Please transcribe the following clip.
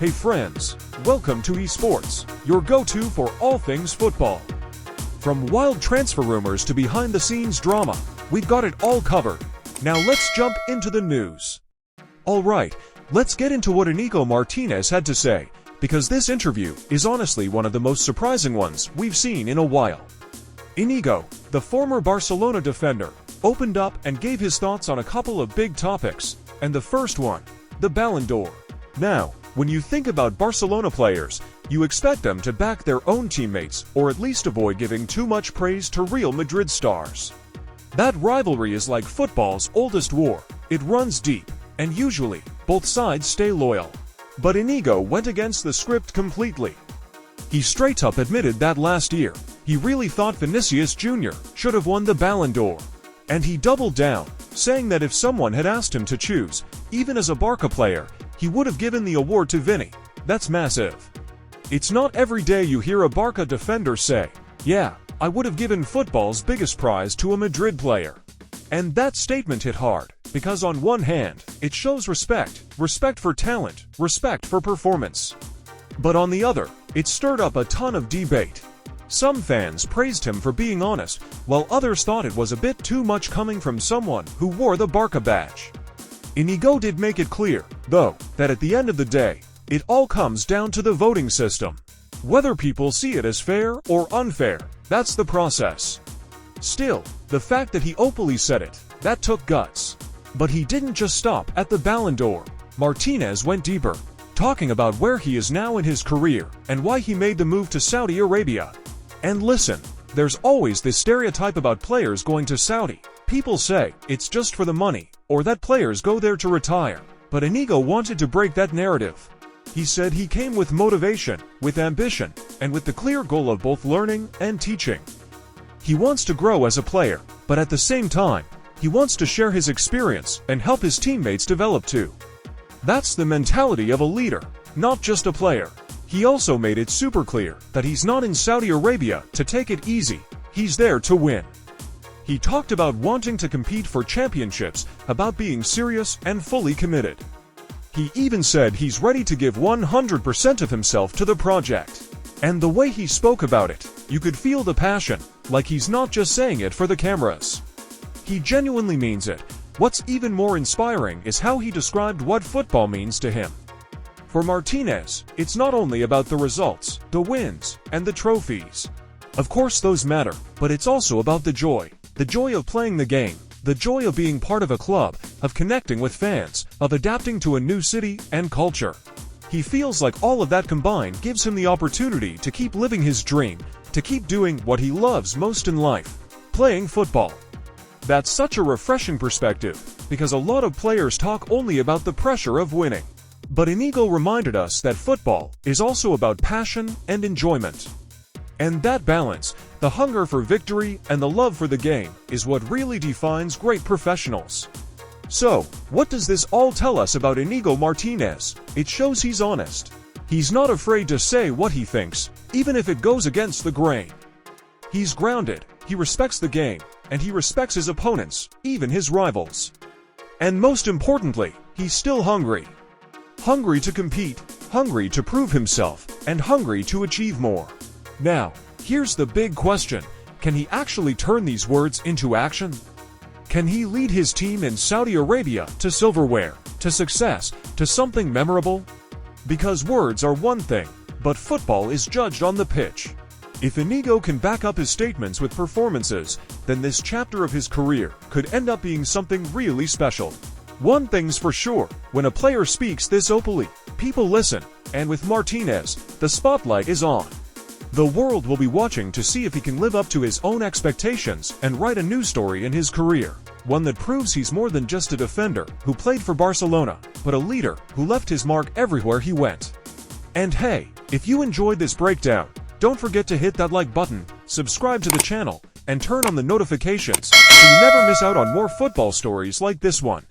Hey friends, welcome to eSports, your go-to for all things football. From wild transfer rumors to behind-the-scenes drama, we've got it all covered. Now let's jump into the news. Alright, let's get into what Inigo Martinez had to say, because this interview is honestly one of the most surprising ones we've seen in a while. Inigo, the former Barcelona defender, opened up and gave his thoughts on a couple of big topics, and the first one, the Ballon d'Or. Now, when you think about Barcelona players, you expect them to back their own teammates or at least avoid giving too much praise to Real Madrid stars. That rivalry is like football's oldest war. It runs deep, and usually, both sides stay loyal. But Inigo went against the script completely. He straight up admitted that last year, he really thought Vinicius Junior should have won the Ballon d'Or. And he doubled down, saying that if someone had asked him to choose, even as a Barca player, he would have given the award to Vinny. That's massive. It's not every day you hear a Barca defender say, "Yeah, I would have given football's biggest prize to a Madrid player." And that statement hit hard, because on one hand, it shows respect for talent, respect for performance. But on the other, it stirred up a ton of debate. Some fans praised him for being honest, while others thought it was a bit too much coming from someone who wore the Barca badge. Inigo did make it clear, though, that at the end of the day, it all comes down to the voting system. Whether people see it as fair or unfair, that's the process. Still, the fact that he openly said it, that took guts. But he didn't just stop at the Ballon d'Or. Martinez went deeper, talking about where he is now in his career and why he made the move to Saudi Arabia. And listen, there's always this stereotype about players going to Saudi. People say it's just for the money, or that players go there to retire. But Inigo wanted to break that narrative. He said he came with motivation, with ambition, and with the clear goal of both learning and teaching. He wants to grow as a player, but at the same time, he wants to share his experience and help his teammates develop too. That's the mentality of a leader, not just a player. He also made it super clear that he's not in Saudi Arabia to take it easy, he's there to win. He talked about wanting to compete for championships, about being serious and fully committed. He even said he's ready to give 100% of himself to the project. And the way he spoke about it, you could feel the passion, like he's not just saying it for the cameras. He genuinely means it. What's even more inspiring is how he described what football means to him. For Martinez, it's not only about the results, the wins, and the trophies. Of course those matter, but it's also about the joy of playing the game, the joy of being part of a club, of connecting with fans, of adapting to a new city and culture. He feels like all of that combined gives him the opportunity to keep living his dream, to keep doing what he loves most in life, playing football. That's such a refreshing perspective, because a lot of players talk only about the pressure of winning. But Inigo reminded us that football is also about passion and enjoyment. And that balance, the hunger for victory and the love for the game, is what really defines great professionals. So, what does this all tell us about Inigo Martinez? It shows he's honest. He's not afraid to say what he thinks, even if it goes against the grain. He's grounded, he respects the game, and he respects his opponents, even his rivals. And most importantly, he's still hungry. Hungry to compete, hungry to prove himself, and hungry to achieve more. Now, here's the big question. Can he actually turn these words into action? Can he lead his team in Saudi Arabia to silverware, to success, to something memorable? Because words are one thing, but football is judged on the pitch. If Inigo can back up his statements with performances, then this chapter of his career could end up being something really special. One thing's for sure, when a player speaks this openly, people listen, and with Martinez, the spotlight is on. The world will be watching to see if he can live up to his own expectations and write a new story in his career, one that proves he's more than just a defender who played for Barcelona, but a leader who left his mark everywhere he went. And hey, if you enjoyed this breakdown, don't forget to hit that like button, subscribe to the channel, and turn on the notifications so you never miss out on more football stories like this one.